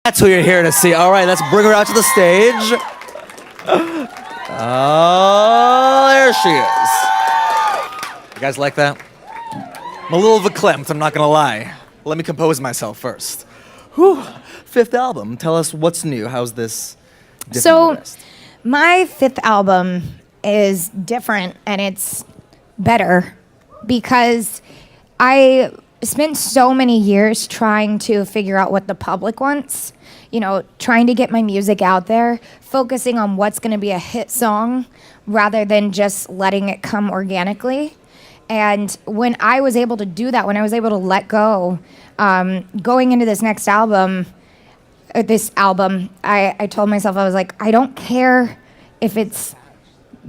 That's who you're here to see. All right, let's bring her out to the stage. Oh, there she is. You guys like that? I'm a little verklempt, I'm not gonna lie. Let me compose myself first. Whew. Fifth album. Tell us what's new. How's this different from the rest? My fifth album is different and it's better because I spent so many years trying to figure out what the public wants, trying to get my music out there, focusing on what's going to be a hit song rather than just letting it come organically. And when I was able to do that, when I was able to let go, going into this next album, I told myself, I was like, I don't care if it's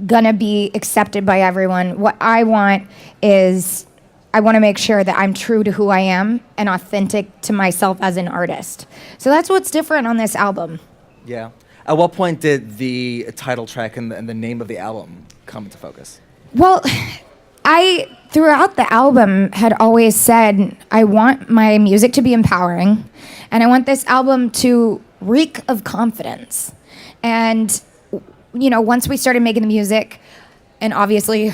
gonna be accepted by everyone. What I want is, I want to make sure that I'm true to who I am and authentic to myself as an artist. So that's what's different on this album. Yeah. At what point did the title track and the name of the album come into focus? Well, I, throughout the album, had always said, I want my music to be empowering, and I want this album to reek of confidence. And, once we started making the music, and obviously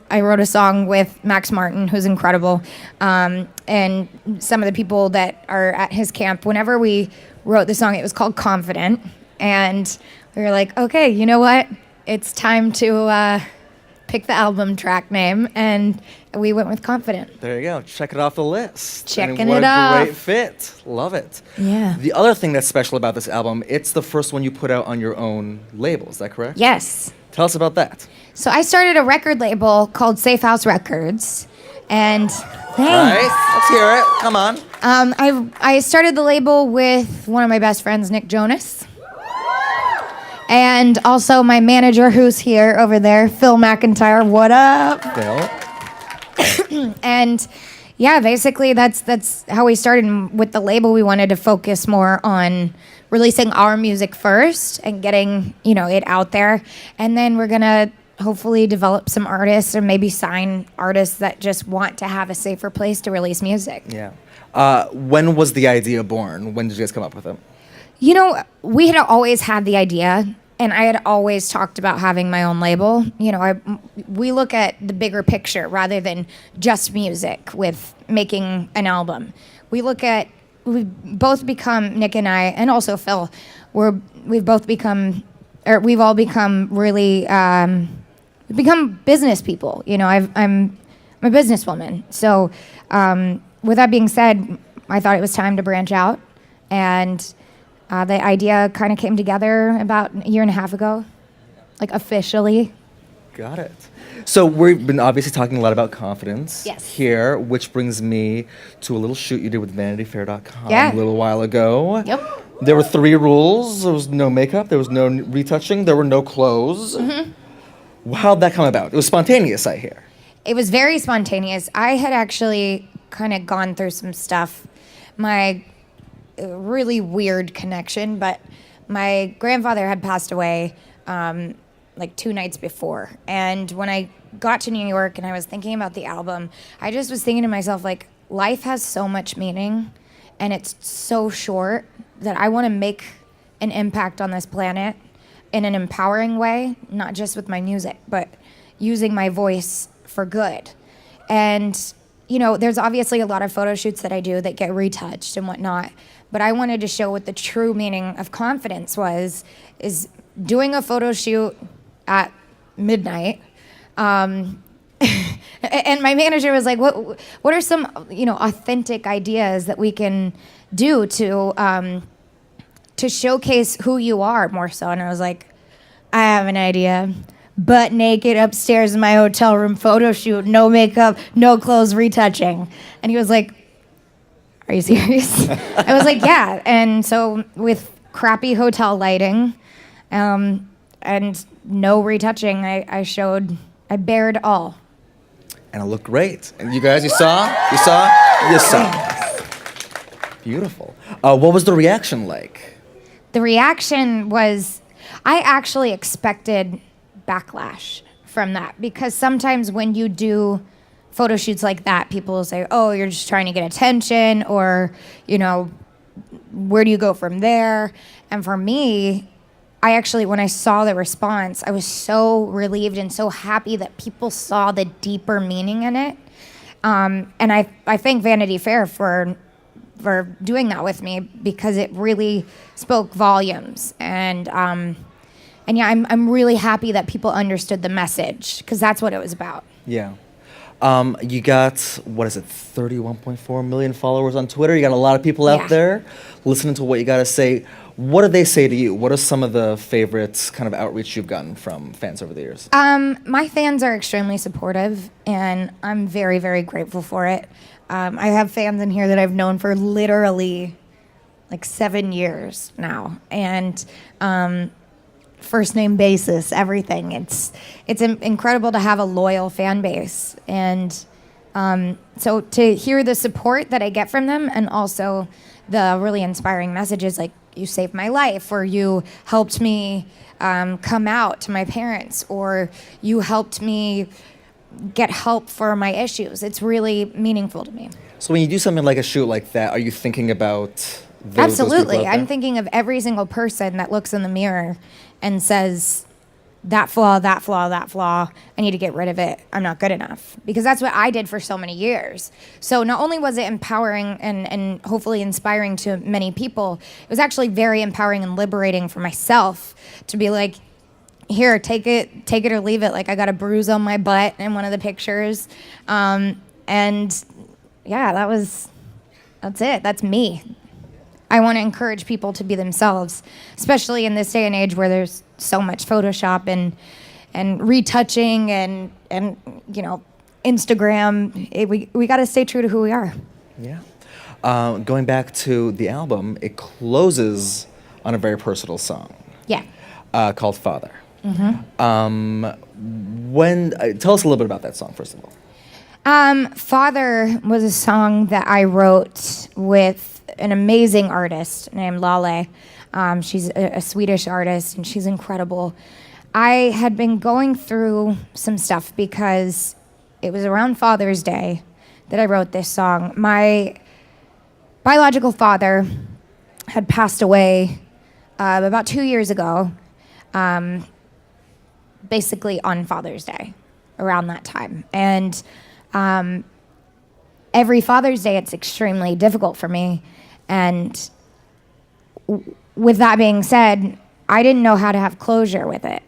I wrote a song with Max Martin, who's incredible, and some of the people that are at his camp. Whenever we wrote the song, it was called Confident, and we were like, okay, you know what? It's time to pick the album track name, and we went with Confident. There you go. Check it off the list. Checking it off. What a great fit. Love it. Yeah. The other thing that's special about this album, it's the first one you put out on your own label. Is that correct? Yes. Tell us about that. So I started a record label called Safe House Records, and thanks. Right. Let's hear it. Come on. I started the label with one of my best friends, Nick Jonas. And also my manager, who's here over there, Phil McIntyre. What up? Phil. And yeah, basically that's how we started. And with the label, we wanted to focus more on releasing our music first and getting, it out there. And then we're gonna hopefully develop some artists or maybe sign artists that just want to have a safer place to release music. Yeah. When was the idea born? When did you guys come up with it? We had always had the idea, and I had always talked about having my own label. We look at the bigger picture rather than just music with making an album. We've both become, Nick and I, and also Phil, we've all become really, we've become business people. I'm a businesswoman. So with that being said, I thought it was time to branch out, and the idea kind of came together about a year and a half ago, like officially. Got it. So we've been obviously talking a lot about confidence here, which brings me to a little shoot you did with VanityFair.com a little while ago. Yep. There were 3 rules. There was no makeup, there was no retouching, there were no clothes. Mm-hmm. How'd that come about? It was spontaneous, I hear. It was very spontaneous. I had actually kind of gone through some stuff. My really weird connection, but my grandfather had passed away like 2 nights before. And when I got to New York and I was thinking about the album, I just was thinking to myself, like, life has so much meaning and it's so short that I want to make an impact on this planet in an empowering way, not just with my music, but using my voice for good. And there's obviously a lot of photo shoots that I do that get retouched and whatnot, but I wanted to show what the true meaning of confidence is doing a photo shoot at midnight. And my manager was like, what are some, authentic ideas that we can do to showcase who you are more so? And I was like, I have an idea. Butt naked upstairs in my hotel room photo shoot, no makeup, no clothes, retouching. And he was like, are you serious? I was like, yeah. And so with crappy hotel lighting and no retouching, I bared all. And it looked great. And you guys, you saw? Beautiful. What was the reaction like? The reaction was, I actually expected backlash from that, because sometimes when you do photo shoots like that, people will say, oh, you're just trying to get attention, or where do you go from there? And for me, I actually, when I saw the response, I was so relieved and so happy that people saw the deeper meaning in it. And I thank Vanity Fair for doing that with me, because it really spoke volumes. And yeah, I'm really happy that people understood the message, because that's what it was about. Yeah. You got, what is it, 31.4 million followers on Twitter. You got a lot of people out Yeah. there listening to what you got to say. What do they say to you? What are some of the favorites kind of outreach you've gotten from fans over the years? My fans are extremely supportive, and I'm very, very grateful for it. I have fans in here that I've known for literally like 7 years now, and first name basis, everything. It's incredible to have a loyal fan base, and so to hear the support that I get from them, and also the really inspiring messages like, you saved my life, or you helped me come out to my parents, or you helped me get help for my issues. It's really meaningful to me. So when you do something like a shoot like that, are you thinking about those Absolutely. people out I'm there? thinking of every single person that looks in the mirror and says, that flaw, that flaw, that flaw, I need to get rid of it. I'm not good enough. Because that's what I did for so many years. So not only was it empowering and hopefully inspiring to many people, it was actually very empowering and liberating for myself to be like, here, take it or leave it. Like, I got a bruise on my butt in one of the pictures. And yeah, that's it. That's me. I want to encourage people to be themselves, especially in this day and age where there's so much Photoshop and retouching and Instagram. We got to stay true to who we are. Yeah. Going back to the album, it closes on a very personal song. Yeah. Called Father. Mm-hmm. Tell us a little bit about that song, first of all. Father was a song that I wrote with an amazing artist named Lale. She's a Swedish artist, and she's incredible. I had been going through some stuff because it was around Father's Day that I wrote this song. My biological father had passed away about 2 years ago, basically on Father's Day, around that time. And every Father's Day, it's extremely difficult for me. And with that being said, I didn't know how to have closure with it.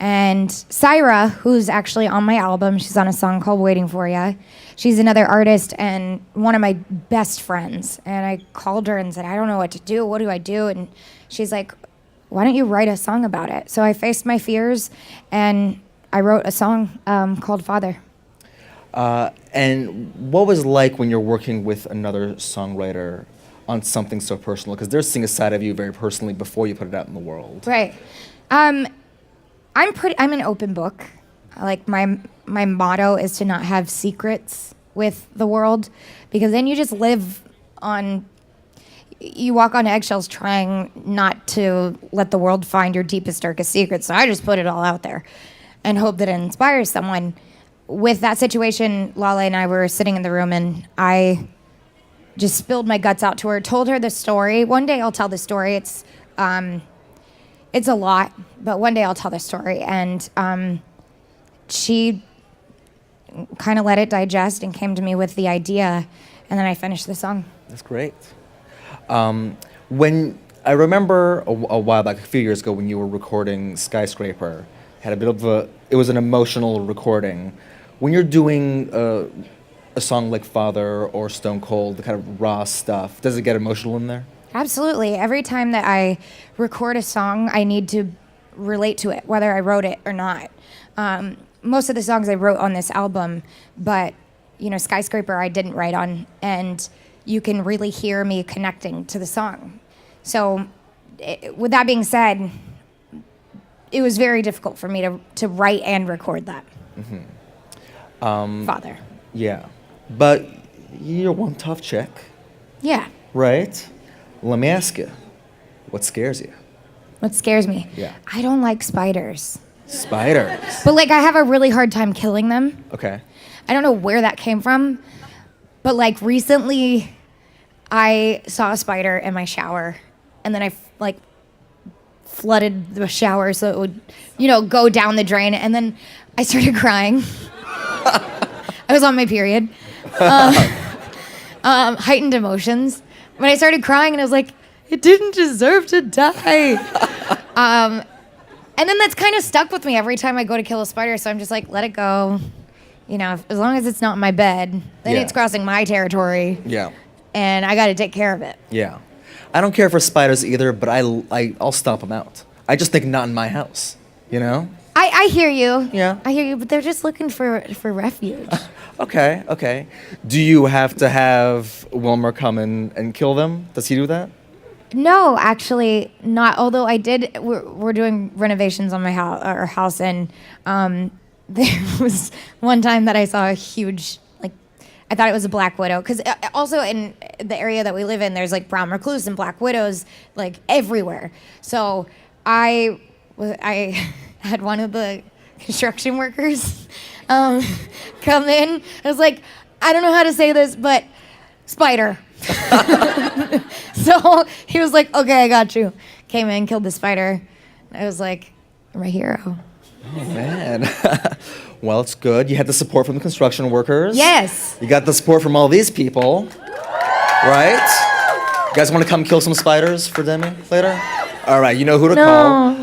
And Syra, who's actually on my album, she's on a song called Waiting For Ya. She's another artist and one of my best friends. And I called her and said, I don't know what to do. What do I do? And she's like, why don't you write a song about it? So I faced my fears and I wrote a song called Father. And what was it like when you're working with another songwriter on something so personal? Because they're seeing a side of you very personally before you put it out in the world. Right. I'm an open book. Like my motto is to not have secrets with the world, because then you just you walk on eggshells trying not to let the world find your deepest, darkest secrets. So I just put it all out there and hope that it inspires someone. With that situation, Lale and I were sitting in the room, and I just spilled my guts out to her, told her the story. One day I'll tell the story. It's a lot, but one day I'll tell the story. And she kind of let it digest and came to me with the idea, and then I finished the song. That's great. When I remember a while back, a few years ago, when you were recording Skyscraper, had a bit of it was an emotional recording. When you're doing a song like Father or Stone Cold, the kind of raw stuff, does it get emotional in there? Absolutely. Every time that I record a song, I need to relate to it, whether I wrote it or not. Most of the songs I wrote on this album, but Skyscraper I didn't write on, and you can really hear me connecting to the song. So with that being said, it was very difficult for me to write and record that. Mm-hmm. Father. Yeah. But you're one tough chick, Yeah. right? Let me ask you, what scares you? What scares me? Yeah. I don't like spiders. Spiders. But I have a really hard time killing them. Okay. I don't know where that came from, but recently I saw a spider in my shower, and then I like flooded the shower so it would, go down the drain, and then I started crying. I was on my period. Heightened emotions. But I started crying, and I was like, it didn't deserve to die. And then that's kind of stuck with me every time I go to kill a spider, so I'm just like, let it go. As long as it's not in my bed, then it's crossing my territory. Yeah. And I got to take care of it. Yeah. I don't care for spiders either, but I'll stomp them out. I just think not in my house, I hear you. Yeah. I hear you, but they're just looking for refuge. Okay. Do you have to have Wilmer come and kill them? Does he do that? No, actually not. Although I did, we're doing renovations on my house, and there was one time that I saw a huge, I thought it was a black widow, because also in the area that we live in, there's brown recluse and black widows everywhere. So I had one of the construction workers come in. I was like, I don't know how to say this, but spider. So he was like, okay, I got you. Came in, killed the spider. I was like, you're my hero. Oh, man. Well, it's good. You had the support from the construction workers. Yes. You got the support from all these people, right? You guys want to come kill some spiders for Demi later? All right, you know who to call.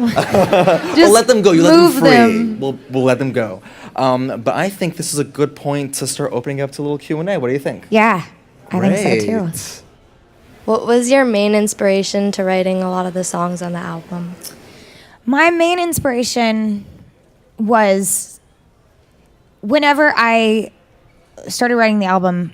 We'll let them go. You let them free. We'll let them go. But I think this is a good point to start opening up to a little Q&A. What do you think? Yeah, I think so too. What was your main inspiration to writing a lot of the songs on the album? My main inspiration was whenever I started writing the album,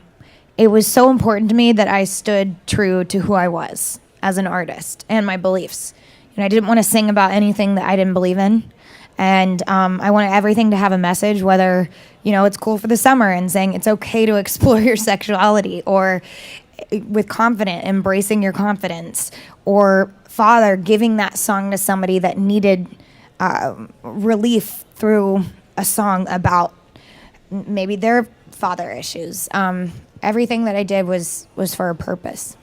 it was so important to me that I stood true to who I was as an artist and my beliefs. I didn't want to sing about anything that I didn't believe in. And I wanted everything to have a message, whether, it's cool for the summer and saying it's okay to explore your sexuality, or with confident, embracing your confidence, or father giving that song to somebody that needed relief through a song about maybe their father issues. Everything that I did was for a purpose.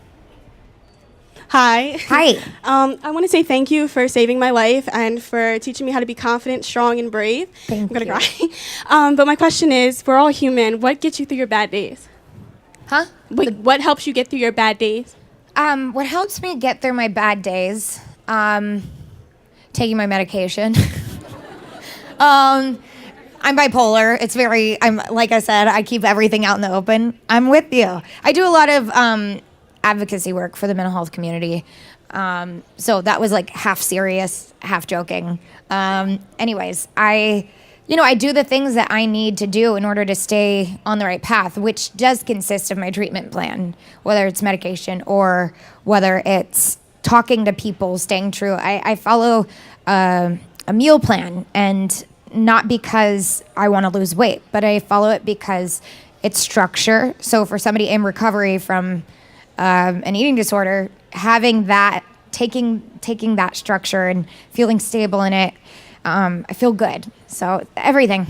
Hi. Hi. I want to say thank you for saving my life and for teaching me how to be confident, strong, and brave. Thank I'm going you. to cry. But my question is, we're all human. What gets you through your bad days? Huh? What helps you get through your bad days? What helps me get through my bad days, taking my medication. I'm bipolar. I'm like I said, I keep everything out in the open. I'm with you. I do a lot of advocacy work for the mental health community. So that was half serious, half joking. Anyways, I do the things that I need to do in order to stay on the right path, which does consist of my treatment plan, whether it's medication or whether it's talking to people, staying true. I follow a meal plan, and not because I want to lose weight, but I follow it because it's structure. So for somebody in recovery from an eating disorder, having that, taking that structure and feeling stable in it, I feel good. So everything.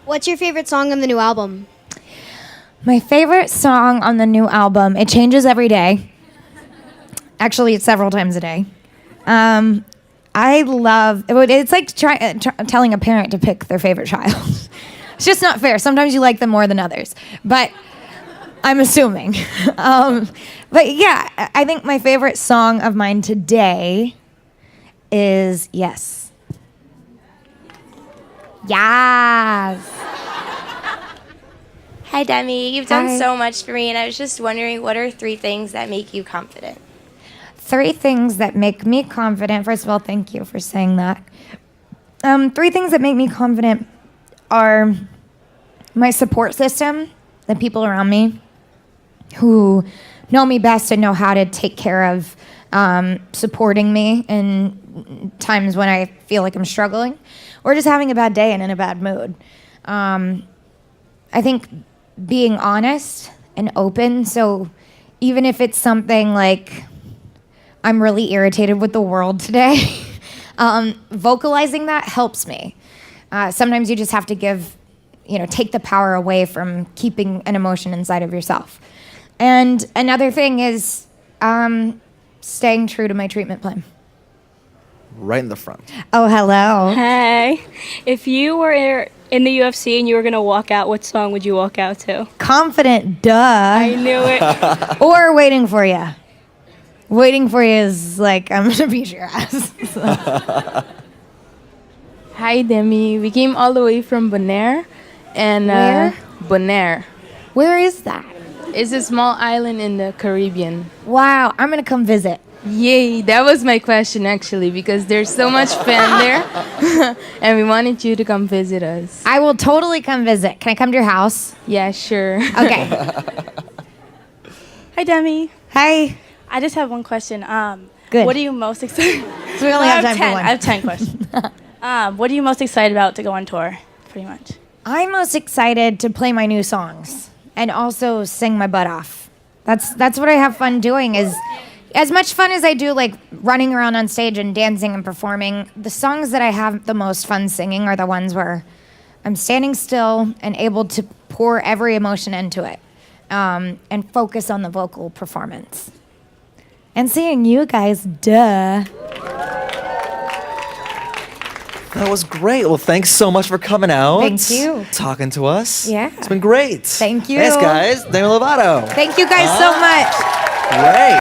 What's your favorite song on the new album? My favorite song on the new album, it changes every day. Actually, it's several times a day. I love, it's like telling a parent to pick their favorite child. It's just not fair. Sometimes you like them more than others. But I'm assuming. But yeah, I think my favorite song of mine today is Yes. Yes. Hi, Demi. You've done Hi. so much for me, and I was just wondering, what are 3 things that make you confident? 3 things that make me confident. First of all, thank you for saying that. 3 things that make me confident are my support system, the people around me who know me best and know how to take care of supporting me in times when I feel like I'm struggling or just having a bad day and in a bad mood. I think being honest and open. So even if it's something like I'm really irritated with the world today, vocalizing that helps me. Sometimes you just have to take the power away from keeping an emotion inside of yourself. And another thing is staying true to my treatment plan. Right in the front. Oh, hello. Hey, if you were in the UFC and you were gonna walk out, what song would you walk out to? Confident, duh. I knew it. Or Waiting for You. Waiting for You is like, I'm gonna beat your ass. Hi, Demi. We came all the way from Bonaire. And Where? Bonaire. Where is that? It's a small island in the Caribbean. Wow, I'm gonna come visit. Yay, that was my question actually, because there's so much fan there. And we wanted you to come visit us. I will totally come visit. Can I come to your house? Yeah, sure. Okay. Hi, Demi. Hi. I just have one question. Good. What are you most excited? So we only have time for 10. one. I have 10 questions. What are you most excited about to go on tour? Pretty much. I'm most excited to play my new songs and also sing my butt off. That's what I have fun doing. Is as much fun as I do like running around on stage and dancing and performing. The songs that I have the most fun singing are the ones where I'm standing still and able to pour every emotion into it, and focus on the vocal performance. And seeing you guys, duh. That was great. Well, thanks so much for coming out. Thank you. Talking to us. Yeah. It's been great. Thank you. Thanks, guys. Demi Lovato. Thank you guys so much. Great.